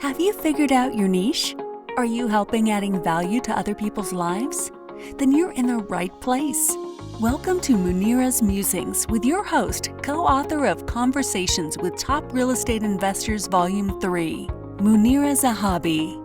Have you figured out your niche? Are you helping adding value to other people's lives? Then you're in the right place. Welcome to Munira's Musings with your host, co-author of Conversations with Top Real Estate Investors Volume 3, Munira Zahabi.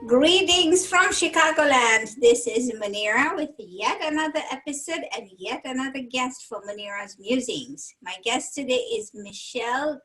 Greetings from Chicagoland. This is Munira with yet another episode and yet another guest for Munira's Musings. My guest today is Michelle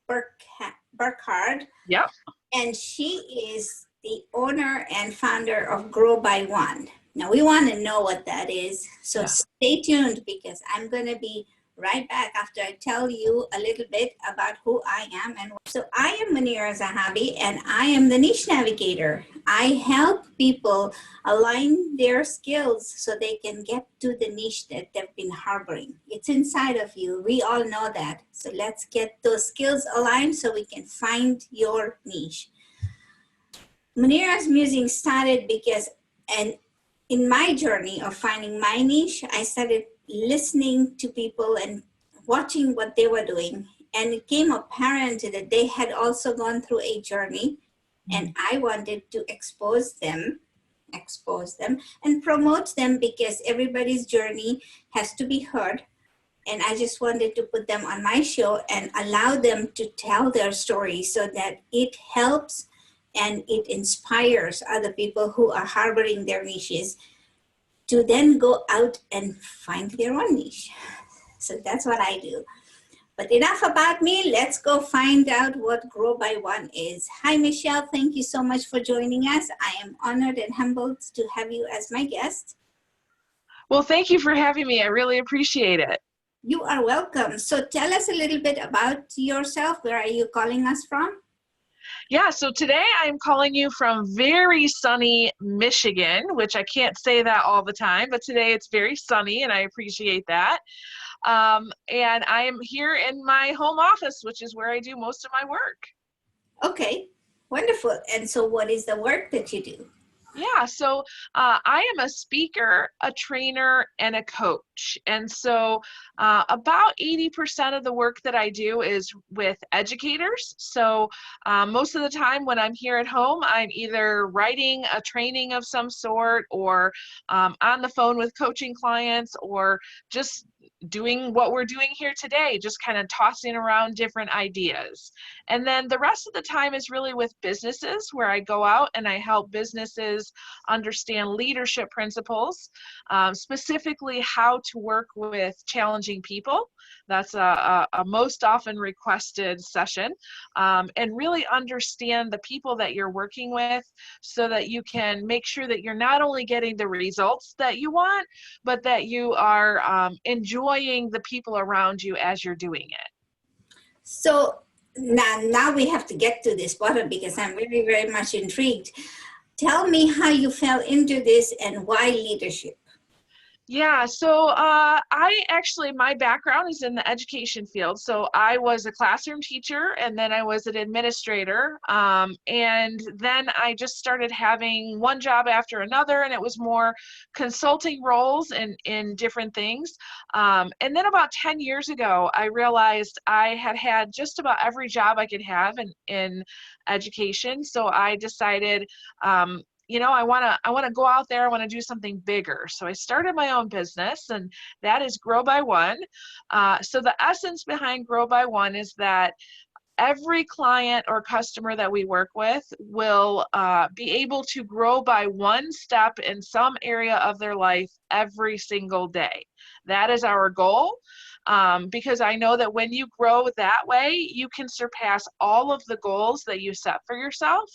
Burkhard. Yep. And she is the owner and founder of Grow by One. Now we want to know what that is. So Stay tuned because I'm going to be right back after I tell you a little bit about who I am. So I am Munira Zahabi and I am the niche navigator. I help people align their skills so they can get to the niche that they've been harboring. It's inside of you. We all know that. So let's get those skills aligned so we can find your niche. Munira's Musing started because, and in my journey of finding my niche, I started listening to people and watching what they were doing. And it became apparent that they had also gone through a journey, and I wanted to expose them and promote them because everybody's journey has to be heard. And I just wanted to put them on my show and allow them to tell their story so that it helps and it inspires other people who are harboring their niches to then go out and find their own niche. So that's what I do. But enough about me. Let's go find out what Grow by One is. Hi, Michelle. Thank you so much for joining us. I am honored and humbled to have you as my guest. Well, thank you for having me. I really appreciate it. You are welcome. So tell us a little bit about yourself. Where are you calling us from? Yeah, so today I'm calling you from very sunny Michigan, which I can't say that all the time, but today it's very sunny and I appreciate that. And I am here in my home office, which is where I do most of my work. Okay, wonderful. And so what is the work that you do? Yeah, so I am a speaker, a trainer, and a coach. And so about 80% of the work that I do is with educators. So most of the time when I'm here at home, I'm either writing a training of some sort or on the phone with coaching clients or just doing what we're doing here today, just kind of tossing around different ideas. And then the rest of the time is really with businesses where I go out and I help businesses understand leadership principles, specifically how to work with challenging people. That's a most often requested session, and really understand the people that you're working with so that you can make sure that you're not only getting the results that you want, but that you are enjoying the people around you as you're doing it. So now we have to get to this bottom because I'm very, very much intrigued. Tell me how you fell into this and why leadership. Yeah, so my background is in the education field. So I was a classroom teacher and then I was an administrator. And then I just started having one job after another, and it was more consulting roles in different things. And then about 10 years ago, I realized I had just about every job I could have in education. So I decided, I want to go out there. I want to do something bigger. So I started my own business, and that is Grow by One. So the essence behind Grow by One is that every client or customer that we work with will be able to grow by one step in some area of their life every single day. That is our goal. Because I know that when you grow that way, you can surpass all of the goals that you set for yourself.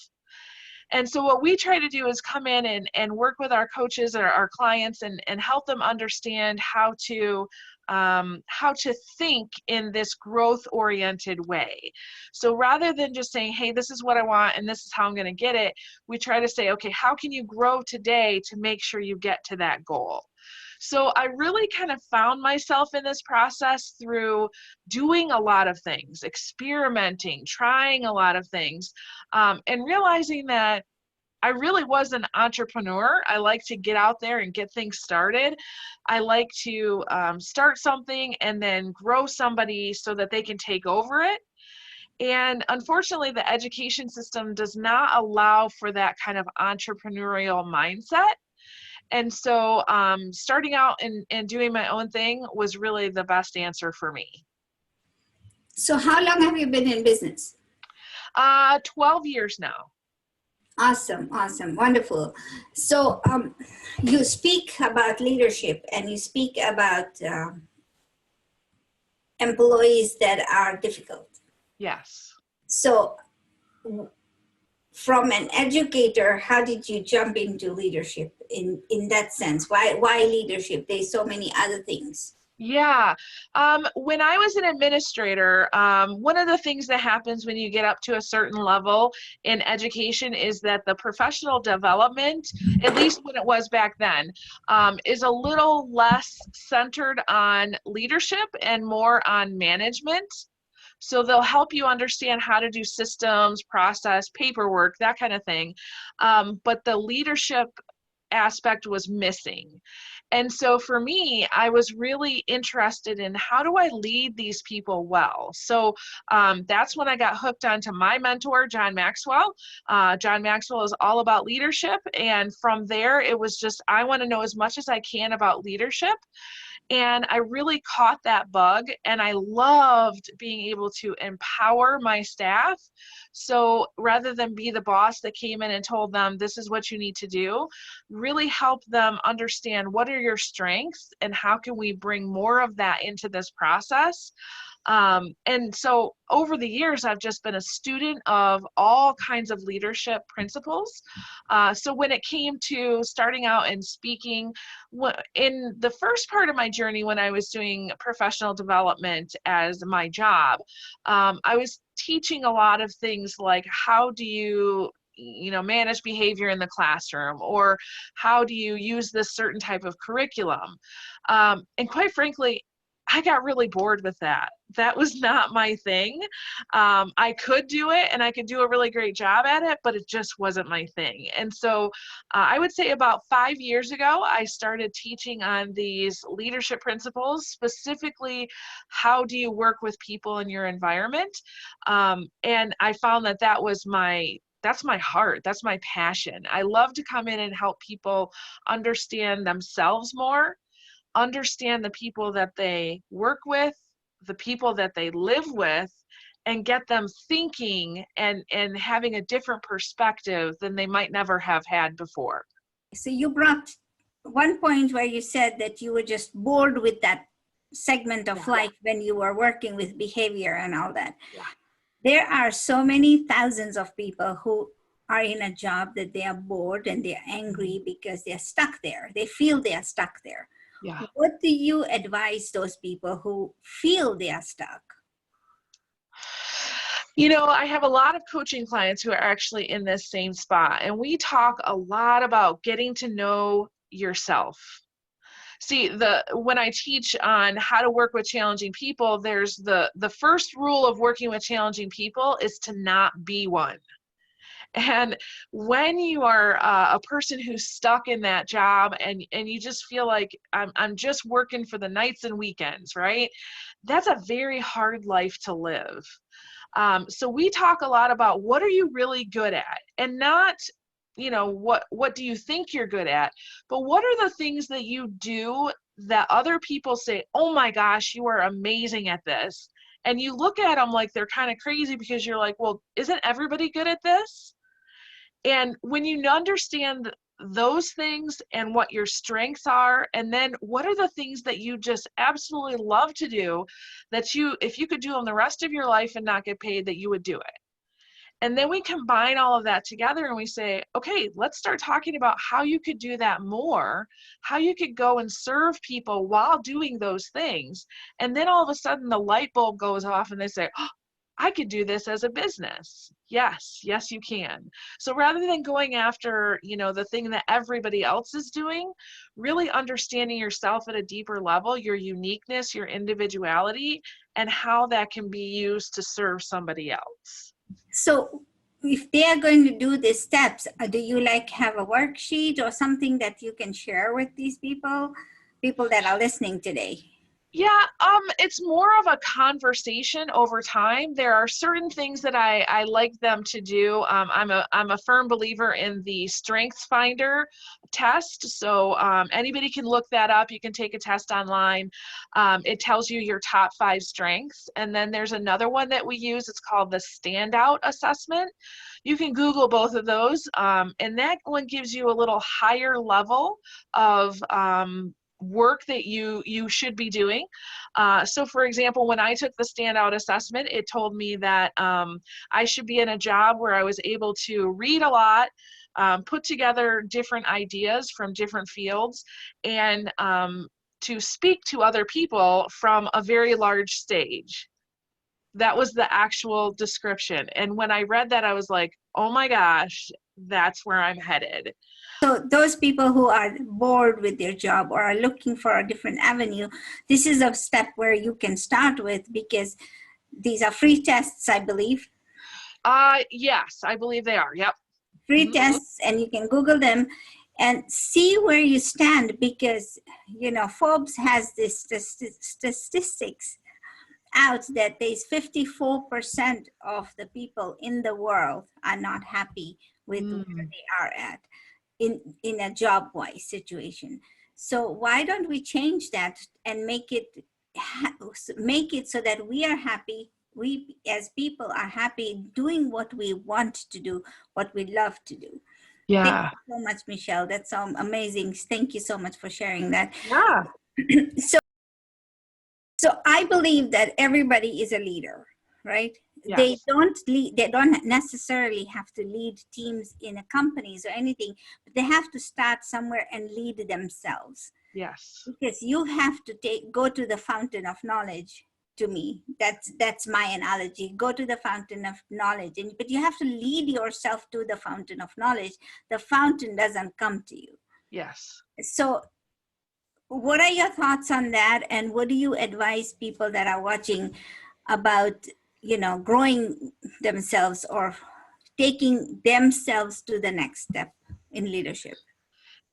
And so what we try to do is come in and work with our coaches or our clients and help them understand how to think in this growth-oriented way. So rather than just saying, hey, this is what I want and this is how I'm going to get it, we try to say, okay, how can you grow today to make sure you get to that goal? So I really kind of found myself in this process through doing a lot of things, experimenting, trying a lot of things, and realizing that I really was an entrepreneur. I like to get out there and get things started. I like to start something and then grow somebody so that they can take over it. And unfortunately, the education system does not allow for that kind of entrepreneurial mindset. And so starting out and doing my own thing was really the best answer for me. So how long have you been in business? 12 years now. Awesome, awesome, wonderful. So you speak about leadership and you speak about employees that are difficult. Yes. So from an educator, how did you jump into leadership in that sense? Why leadership? There's so many other things. Yeah. When I was an administrator, one of the things that happens when you get up to a certain level in education is that the professional development, at least when it was back then, is a little less centered on leadership and more on management. So they'll help you understand how to do systems, process, paperwork, that kind of thing. But the leadership aspect was missing. And so for me, I was really interested in how do I lead these people well? So that's when I got hooked onto my mentor, John Maxwell. John Maxwell is all about leadership. And from there, it was just, I want to know as much as I can about leadership. And I really caught that bug, and I loved being able to empower my staff. So rather than be the boss that came in and told them, this is what you need to do, really help them understand what are your strengths and how can we bring more of that into this process. And so over the years, I've just been a student of all kinds of leadership principles. So when it came to starting out and speaking, in the first part of my journey, when I was doing professional development as my job, I was teaching a lot of things like how do you manage behavior in the classroom, or how do you use this certain type of curriculum? And quite frankly, I got really bored with that. That was not my thing. I could do it and I could do a really great job at it, but it just wasn't my thing. And so I would say about 5 years ago, I started teaching on these leadership principles, specifically how do you work with people in your environment? And I found that that's my heart. That's my passion. I love to come in and help people understand themselves more, understand the people that they work with, the people that they live with, and get them thinking and having a different perspective than they might never have had before. So you brought one point where you said that you were just bored with that segment of life when you were working with behavior and all that. Yeah. There are so many thousands of people who are in a job that they are bored and they're angry because they're stuck there. They feel they are stuck there. Yeah. What do you advise those people who feel they are stuck? I have a lot of coaching clients who are actually in this same spot, and we talk a lot about getting to know yourself. See, when I teach on how to work with challenging people, there's the first rule of working with challenging people is to not be one. And when you are a person who's stuck in that job and you just feel like I'm just working for the nights and weekends, right? That's a very hard life to live. So we talk a lot about what are you really good at, and not, what do you think you're good at, but what are the things that you do that other people say, oh my gosh, you are amazing at this. And you look at them like they're kind of crazy because you're like, well, isn't everybody good at this? And when you understand those things and what your strengths are, and then what are the things that you just absolutely love to do that if you could do them the rest of your life and not get paid, that you would do it. And then we combine all of that together and we say, okay, let's start talking about how you could do that more, how you could go and serve people while doing those things. And then all of a sudden the light bulb goes off and they say, oh, I could do this as a business. Yes, you can. So rather than going after, the thing that everybody else is doing, really understanding yourself at a deeper level, your uniqueness, your individuality, and how that can be used to serve somebody else. So if they are going to do these steps, do you like have a worksheet or something that you can share with these people that are listening today? Yeah, it's more of a conversation over time. There are certain things that I like them to do. I'm a firm believer in the Strengths Finder test. So anybody can look that up. You can take a test online. It tells you your top 5 strengths. And then there's another one that we use. It's called the Standout Assessment. You can Google both of those. And that one gives you a little higher level of work that you should be doing. So for example, when I took the standout assessment, it told me that I should be in a job where I was able to read a lot, put together different ideas from different fields, and to speak to other people from a very large stage. That was the actual description. And when I read that, I was like, oh my gosh, that's where I'm headed. So those people who are bored with their job or are looking for a different avenue, this is a step where you can start with, because these are free tests, I believe. Yes, I believe they are. Yep. Free tests, and you can Google them and see where you stand, because, you know, Forbes has this statistics out that there's 54% of the people in the world are not happy with where they are at in a job-wise situation. So why don't we change that and make it so that we are happy, we as people are happy doing what we want to do, what we love to do. Yeah. Thank you so much, Michelle. That's amazing. Thank you so much for sharing that. Yeah. So I believe that everybody is a leader, right? Yes. They don't necessarily have to lead teams in a companies or anything, but they have to start somewhere and lead themselves. Yes. Because you have to go to the fountain of knowledge. To me, that's my analogy. Go to the fountain of knowledge, but you have to lead yourself to the fountain of knowledge. The fountain doesn't come to you. Yes. So what are your thoughts on that? And what do you advise people that are watching about, you know, growing themselves or taking themselves to the next step in leadership?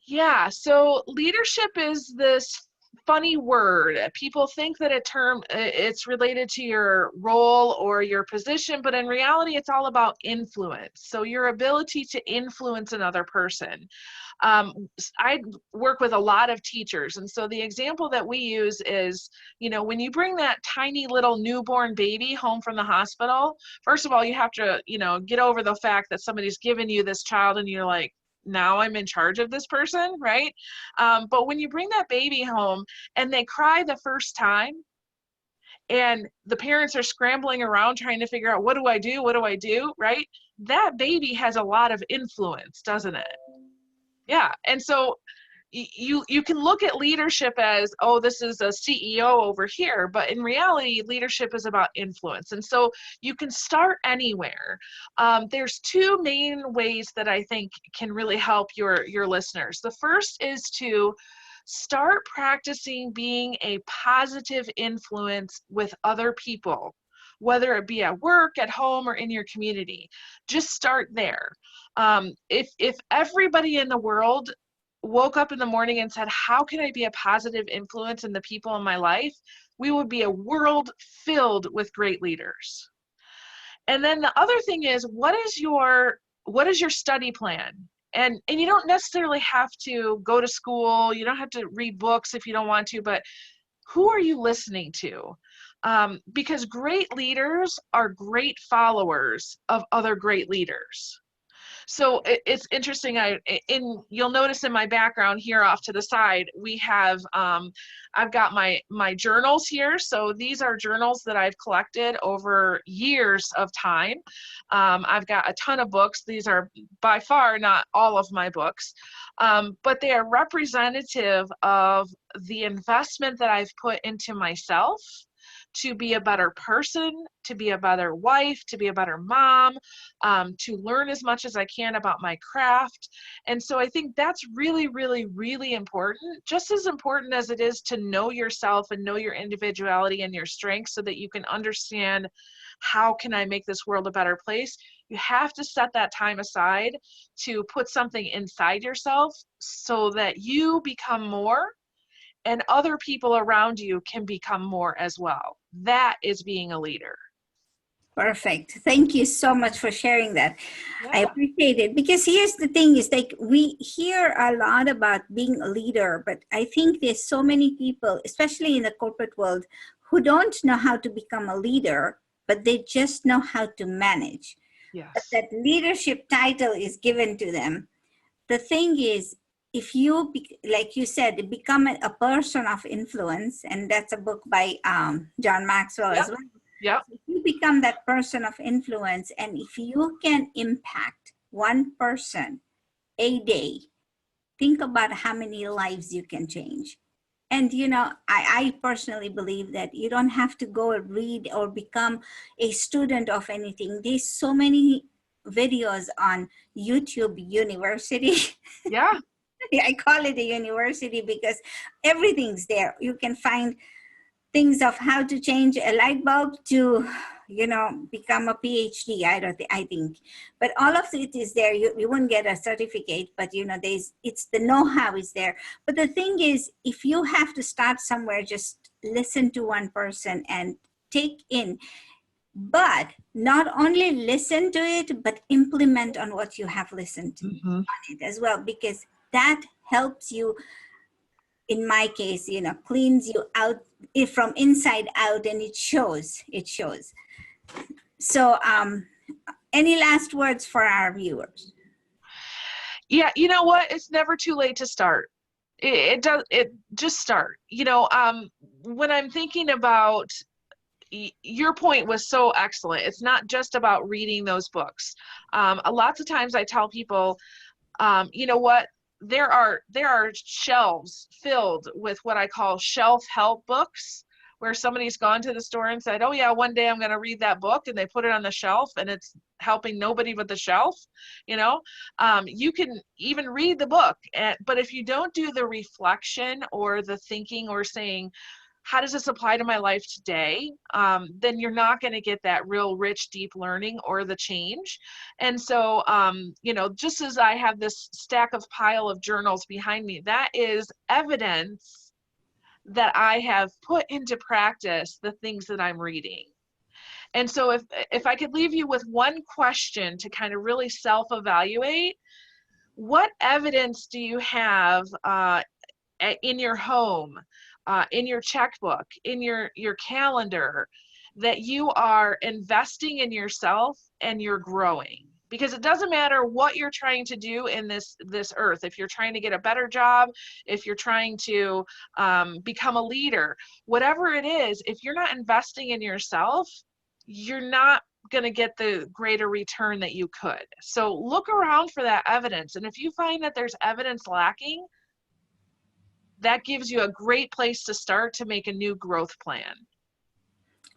Yeah, so leadership is this funny word. People think that it's related to your role or your position, but in reality, it's all about influence. So your ability to influence another person. I work with a lot of teachers, and so the example that we use is, you know, when you bring that tiny little newborn baby home from the hospital, first of all, you have to, you know, get over the fact that somebody's given you this child and you're like, now I'm in charge of this person, right? But when you bring that baby home and they cry the first time and the parents are scrambling around trying to figure out, what do I do? What do I do? Right? That baby has a lot of influence, doesn't it? Yeah. And so you can look at leadership as, oh, this is a CEO over here, but in reality, leadership is about influence. And so you can start anywhere. There's 2 main ways that I think can really help your listeners. The first is to start practicing being a positive influence with other people, whether it be at work, at home, or in your community. Just start there. If everybody in the world woke up in the morning and said, how can I be a positive influence in the people in my life? We would be a world filled with great leaders. And then the other thing is, what is your study plan? And you don't necessarily have to go to school. You don't have to read books if you don't want to, but who are you listening to? Because great leaders are great followers of other great leaders. So it's interesting. You'll notice in my background here off to the side, we have, I've got my journals here. So these are journals that I've collected over years of time. I've got a ton of books. These are by far not all of my books, but they are representative of the investment that I've put into myself to be a better person, to be a better wife, to be a better mom, to learn as much as I can about my craft. And so I think that's really, really, really important, just as important as it is to know yourself and know your individuality and your strengths so that you can understand, how can I make this world a better place? You have to set that time aside to put something inside yourself so that you become more and other people around you can become more as well. That is being a leader. Perfect. Thank you so much for sharing that. Yeah. I appreciate it, because here's the thing is, like, we hear a lot about being a leader, but I think there's so many people, especially in the corporate world, who don't know how to become a leader, but they just know how to manage. Yes. That leadership title is given to them. The thing is, if you, like you said, become a person of influence, and that's a book by John Maxwell as well. Yep. If you become that person of influence, and if you can impact one person a day, think about how many lives you can change. And, you know, I personally believe that you don't have to go and read or become a student of anything. There's so many videos on YouTube University. Yeah. I call it a university because everything's there. You can find things of how to change a light bulb to, you know, become a PhD. I think, but all of it is there. You won't get a certificate, but you know, it's the know-how is there. But the thing is, if you have to start somewhere, just listen to one person and take in, but not only listen to it, but implement on what you have listened to on it as well, because that helps you. In my case, you know, cleans you out from inside out, and it shows. So any last words for our viewers? Yeah, you know what? It's never too late to start. It just start. You know, when I'm thinking about, your point was so excellent. It's not just about reading those books. Lots of times I tell people, you know what? There are shelves filled with what I call shelf help books, where somebody's gone to the store and said, oh yeah, one day I'm going to read that book, and they put it on the shelf, and it's helping nobody but the shelf. You know, you can even read the book, but if you don't do the reflection or the thinking or saying, how does this apply to my life today? Then you're not going to get that real rich, deep learning or the change. And so, you know, just as I have this stack of pile of journals behind me, that is evidence that I have put into practice the things that I'm reading. And so if I could leave you with one question to kind of really self-evaluate, what evidence do you have in your home, in your checkbook, in your calendar, that you are investing in yourself and you're growing? Because it doesn't matter what you're trying to do in this earth. If you're trying to get a better job, if you're trying to become a leader, whatever it is, if you're not investing in yourself, you're not going to get the greater return that you could. So look around for that evidence. And if you find that there's evidence lacking, that gives you a great place to start to make a new growth plan.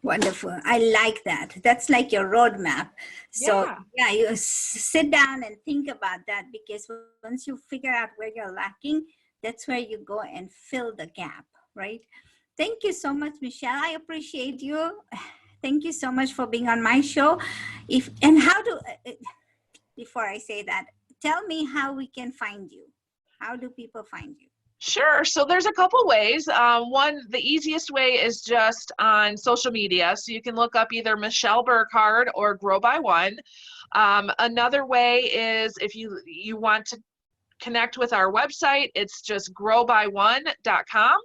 Wonderful. I like that. That's like your roadmap. So yeah, you sit down and think about that, because once you figure out where you're lacking, that's where you go and fill the gap, right? Thank you so much, Michelle. I appreciate you. Thank you so much for being on my show. Before I say that, tell me how we can find you. How do people find you? Sure. So there's a couple ways. One, the easiest way is just on social media. So you can look up either Michelle Burkhard or Grow by One. Another way is if you want to connect with our website, it's just growbyone.com.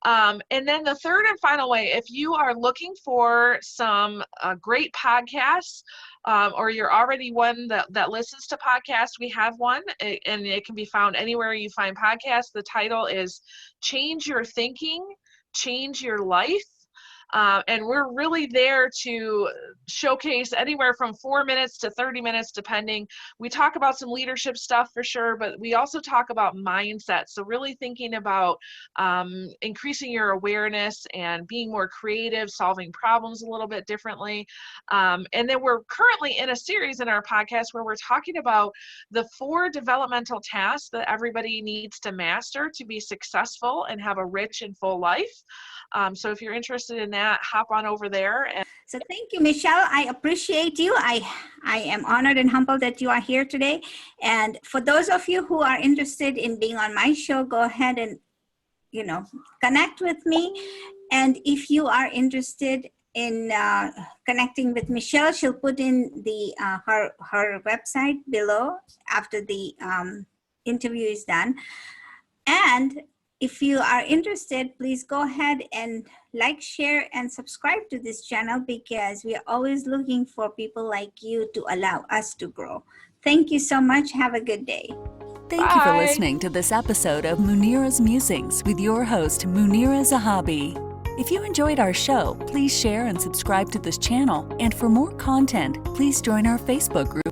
And then the third and final way, if you are looking for some great podcasts, or you're already one that listens to podcasts, we have one, and it can be found anywhere you find podcasts. The title is Change Your Thinking, Change Your Life. And we're really there to showcase anywhere from 4 minutes to 30 minutes, depending. We talk about some leadership stuff for sure, but we also talk about mindset. So really thinking about increasing your awareness and being more creative, solving problems a little bit differently. And then we're currently in a series in our podcast where we're talking about the 4 developmental tasks that everybody needs to master to be successful and have a rich and full life. So if you're interested in that, hop on over there. And so thank you, Michelle. I appreciate you. I am honored and humbled that you are here today. And for those of you who are interested in being on my show, go ahead and, connect with me. And if you are interested in connecting with Michelle, she'll put in the her website below after the interview is done. And if you are interested, please go ahead and like, share, and subscribe to this channel, because we are always looking for people like you to allow us to grow. Thank you so much. Have a good day. Thank you for Bye. listening to this episode of Munira's Musings with your host, Munira Zahabi. If you enjoyed our show, please share and subscribe to this channel. And for more content, please join our Facebook group.